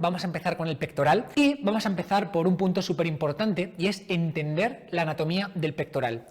vamos a empezar con el pectoral y vamos a empezar por un punto súper importante y es entender la anatomía del pectoral.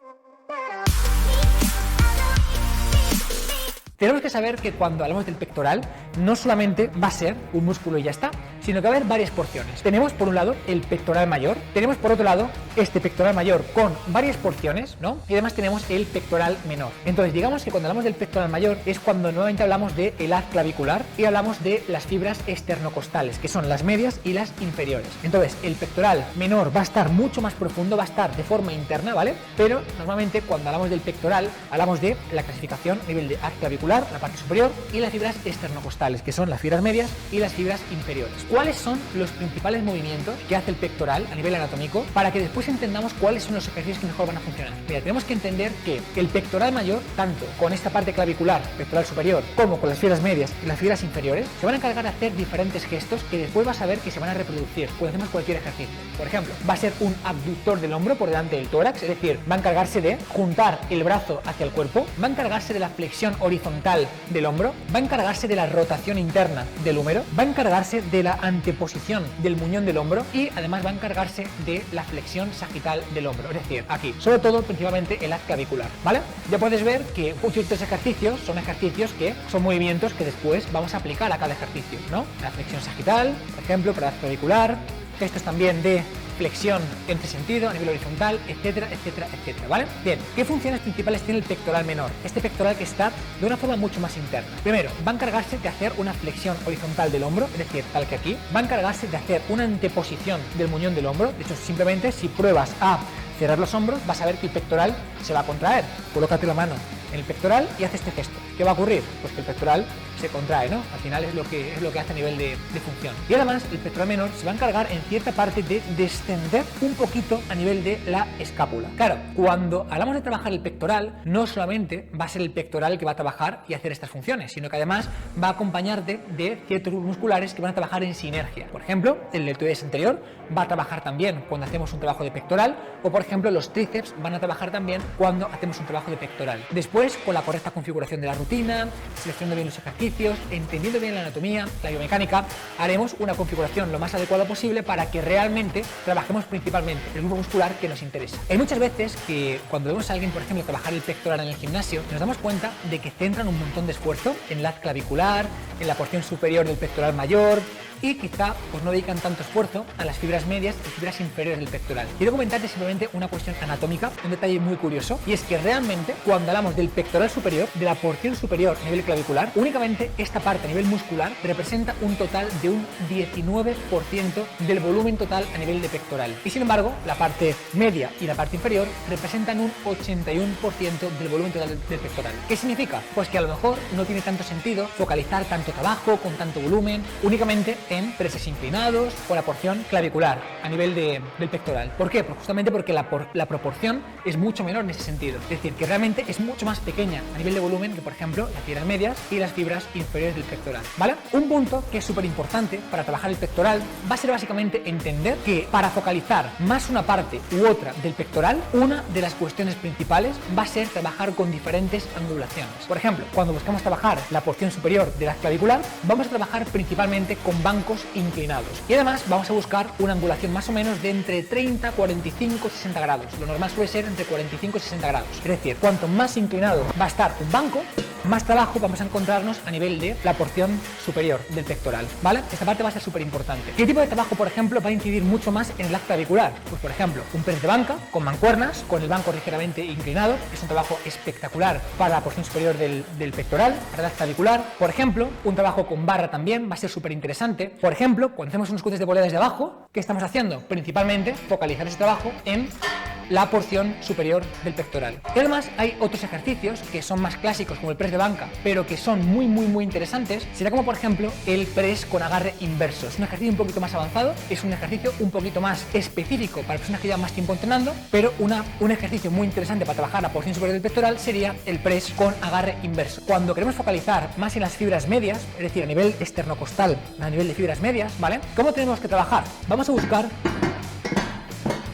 Tenemos que saber que cuando hablamos del pectoral no solamente va a ser un músculo y ya está, sino que va a haber varias porciones. Tenemos por un lado el pectoral mayor, tenemos por otro lado este pectoral mayor con varias porciones, ¿no? Y además tenemos el pectoral menor. Entonces digamos que cuando hablamos del pectoral mayor es cuando nuevamente hablamos del haz clavicular y hablamos de las fibras esternocostales, que son las medias y las inferiores. Entonces el pectoral menor va a estar mucho más profundo, va a estar de forma interna, ¿vale? Pero normalmente cuando hablamos del pectoral hablamos de la clasificación a nivel de haz clavicular, la parte superior, y las fibras esternocostales, que son las fibras medias y las fibras inferiores. ¿Cuáles son los principales movimientos que hace el pectoral a nivel anatómico para que después entendamos cuáles son los ejercicios que mejor van a funcionar? Mira, tenemos que entender que el pectoral mayor, tanto con esta parte clavicular, pectoral superior, como con las fibras medias y las fibras inferiores, se van a encargar de hacer diferentes gestos que después vas a ver que se van a reproducir cuando hacemos cualquier ejercicio. Por ejemplo, va a ser un abductor del hombro por delante del tórax, es decir, va a encargarse de juntar el brazo hacia el cuerpo, va a encargarse de la flexión horizontal del hombro, va a encargarse de la rotación interna del húmero, va a encargarse de la anteposición del muñón del hombro y además va a encargarse de la flexión sagital del hombro, es decir, aquí, sobre todo principalmente el haz clavicular, ¿vale? Ya puedes ver que ciertos ejercicios son ejercicios que son movimientos que después vamos a aplicar a cada ejercicio, ¿no? La flexión sagital, por ejemplo, para el haz clavicular, gestos también de flexión entre sentido, a nivel horizontal, etcétera, etcétera, etcétera, ¿vale? Bien, ¿qué funciones principales tiene el pectoral menor? Este pectoral que está de una forma mucho más interna. Primero, va a encargarse de hacer una flexión horizontal del hombro, es decir, tal que aquí. Va a encargarse de hacer una anteposición del muñón del hombro. De hecho, simplemente si pruebas a cerrar los hombros, vas a ver que el pectoral se va a contraer. Colócate la mano en el pectoral y hace este gesto. ¿Qué va a ocurrir? Pues que el pectoral se contrae, ¿no? Al final es lo que hace a nivel de función. Y además el pectoral menor se va a encargar en cierta parte de descender un poquito a nivel de la escápula. Claro, cuando hablamos de trabajar el pectoral, no solamente va a ser el pectoral el que va a trabajar y hacer estas funciones, sino que además va a acompañarte de ciertos grupos musculares que van a trabajar en sinergia. Por ejemplo, el deltoides anterior va a trabajar también cuando hacemos un trabajo de pectoral, o por ejemplo los tríceps van a trabajar también cuando hacemos un trabajo de pectoral. Después, con la correcta configuración de la rutina, seleccionando bien los ejercicios, entendiendo bien la anatomía, la biomecánica, haremos una configuración lo más adecuada posible para que realmente trabajemos principalmente el grupo muscular que nos interesa. Hay muchas veces que cuando vemos a alguien, por ejemplo, trabajar el pectoral en el gimnasio, nos damos cuenta de que centran un montón de esfuerzo en la haz clavicular, en la porción superior del pectoral mayor, y quizá pues no dedican tanto esfuerzo a las fibras medias y fibras inferiores del pectoral. Quiero comentarte simplemente una cuestión anatómica, un detalle muy curioso, y es que realmente cuando hablamos del pectoral superior, de la porción superior a nivel clavicular, únicamente esta parte a nivel muscular representa un total de un 19% del volumen total a nivel de pectoral. Y sin embargo, la parte media y la parte inferior representan un 81% del volumen total del pectoral. ¿Qué significa? Pues que a lo mejor no tiene tanto sentido focalizar tanto trabajo con tanto volumen únicamente en preses inclinados o la porción clavicular a nivel del pectoral. ¿Por qué? Pues justamente porque la proporción es mucho menor en ese sentido. Es decir, que realmente es mucho más pequeña a nivel de volumen que, por ejemplo, las fibras medias y las fibras inferiores del pectoral, ¿vale? Un punto que es súper importante para trabajar el pectoral va a ser básicamente entender que para focalizar más una parte u otra del pectoral, una de las cuestiones principales va a ser trabajar con diferentes angulaciones. Por ejemplo, cuando buscamos trabajar la porción superior de la clavicular, vamos a trabajar principalmente con bancos inclinados. Y además vamos a buscar una angulación más o menos de entre 30, 45, 60 grados. Lo normal suele ser entre 45 y 60 grados. Es decir, cuanto más inclinado va a estar un banco, más trabajo vamos a encontrarnos a nivel de la porción superior del pectoral, ¿vale? Esta parte va a ser súper importante. ¿Qué tipo de trabajo, por ejemplo, va a incidir mucho más en el haz clavicular? Pues, por ejemplo, un press de banca con mancuernas, con el banco ligeramente inclinado. Es un trabajo espectacular para la porción superior del pectoral, para el haz clavicular. Por ejemplo, un trabajo con barra también va a ser súper interesante. Por ejemplo, cuando hacemos unos cruces de volea desde abajo, ¿qué estamos haciendo? Principalmente focalizar ese trabajo en la porción superior del pectoral. Y además hay otros ejercicios que son más clásicos, como el press de banca, pero que son muy interesantes. Será como, por ejemplo, el press con agarre inverso. Es un ejercicio un poquito más avanzado, es un ejercicio un poquito más específico para personas que llevan más tiempo entrenando, pero un ejercicio muy interesante para trabajar la porción superior del pectoral sería el press con agarre inverso. Cuando queremos focalizar más en las fibras medias, es decir, a nivel esternocostal, a nivel de fibras medias, ¿vale? ¿Cómo tenemos que trabajar? Vamos a buscar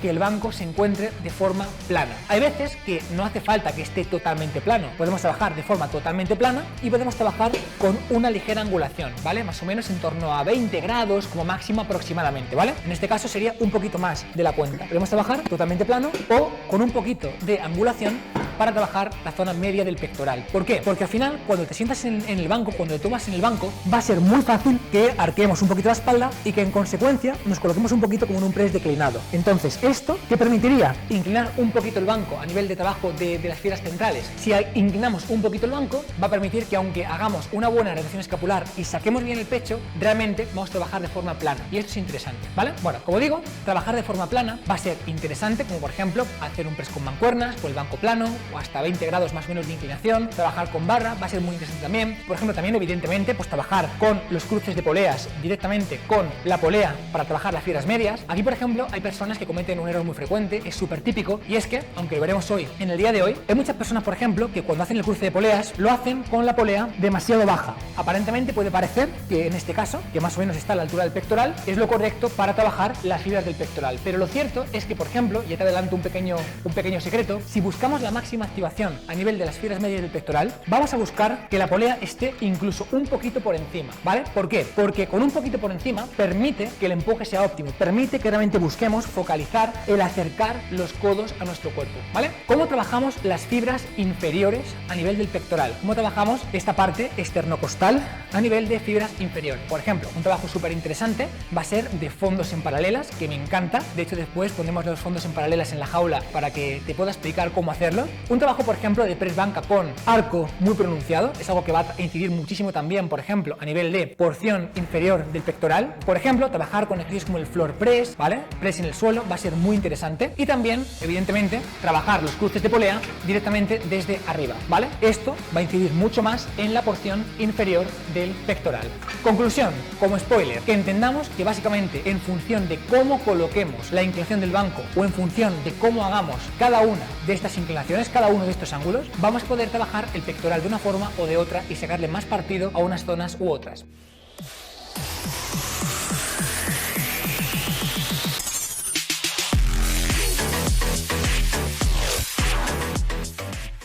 que el banco se encuentre de forma plana. Hay veces que no hace falta que esté totalmente plano, podemos trabajar de forma totalmente plana y podemos trabajar con una ligera angulación, ¿vale? Más o menos en torno a 20 grados como máximo aproximadamente, ¿vale? En este caso sería un poquito más de la cuenta. Podemos trabajar totalmente plano o con un poquito de angulación para trabajar la zona media del pectoral. ¿Por qué? Porque al final, cuando te sientas en el banco, cuando te tomas en el banco, va a ser muy fácil que arqueemos un poquito la espalda y que en consecuencia nos coloquemos un poquito como en un press declinado. Entonces, esto que permitiría inclinar un poquito el banco a nivel de trabajo de las fibras centrales. Si inclinamos un poquito el banco, va a permitir que aunque hagamos una buena retención escapular y saquemos bien el pecho, realmente vamos a trabajar de forma plana. Y esto es interesante, ¿vale? Bueno, como digo, trabajar de forma plana va a ser interesante, como por ejemplo hacer un press con mancuernas, con el banco plano, o hasta 20 grados más o menos de inclinación. Trabajar con barra va a ser muy interesante también. Por ejemplo, también evidentemente pues trabajar con los cruces de poleas directamente con la polea para trabajar las fibras medias. Aquí por ejemplo hay personas que cometen un error muy frecuente, es súper típico, y es que, aunque lo veremos hoy, en el día de hoy, hay muchas personas por ejemplo que cuando hacen el cruce de poleas lo hacen con la polea demasiado baja. Aparentemente puede parecer que en este caso, que más o menos está a la altura del pectoral, es lo correcto para trabajar las fibras del pectoral, pero lo cierto es que por ejemplo, ya te adelanto un pequeño secreto, si buscamos la máxima activación a nivel de las fibras medias del pectoral, vamos a buscar que la polea esté incluso un poquito por encima, ¿vale? ¿Por qué? Porque con un poquito por encima permite que el empuje sea óptimo, permite que realmente busquemos focalizar el acercar los codos a nuestro cuerpo, ¿vale? ¿Cómo trabajamos las fibras inferiores a nivel del pectoral? ¿Cómo trabajamos esta parte esternocostal a nivel de fibras inferiores? Por ejemplo, un trabajo súper interesante va a ser de fondos en paralelas, que me encanta. De hecho, después pondremos los fondos en paralelas en la jaula para que te pueda explicar cómo hacerlo. Un trabajo, por ejemplo, de press banca con arco muy pronunciado, es algo que va a incidir muchísimo también, por ejemplo, a nivel de porción inferior del pectoral. Por ejemplo, trabajar con ejercicios como el floor press, ¿vale? Press en el suelo va a ser muy interesante. Y también, evidentemente, trabajar los cruces de polea directamente desde arriba, ¿vale? Esto va a incidir mucho más en la porción inferior del pectoral. Conclusión, como spoiler, que entendamos que básicamente en función de cómo coloquemos la inclinación del banco o en función de cómo hagamos cada una de estas inclinaciones, cada uno de estos ángulos, vamos a poder trabajar el pectoral de una forma o de otra y sacarle más partido a unas zonas u otras.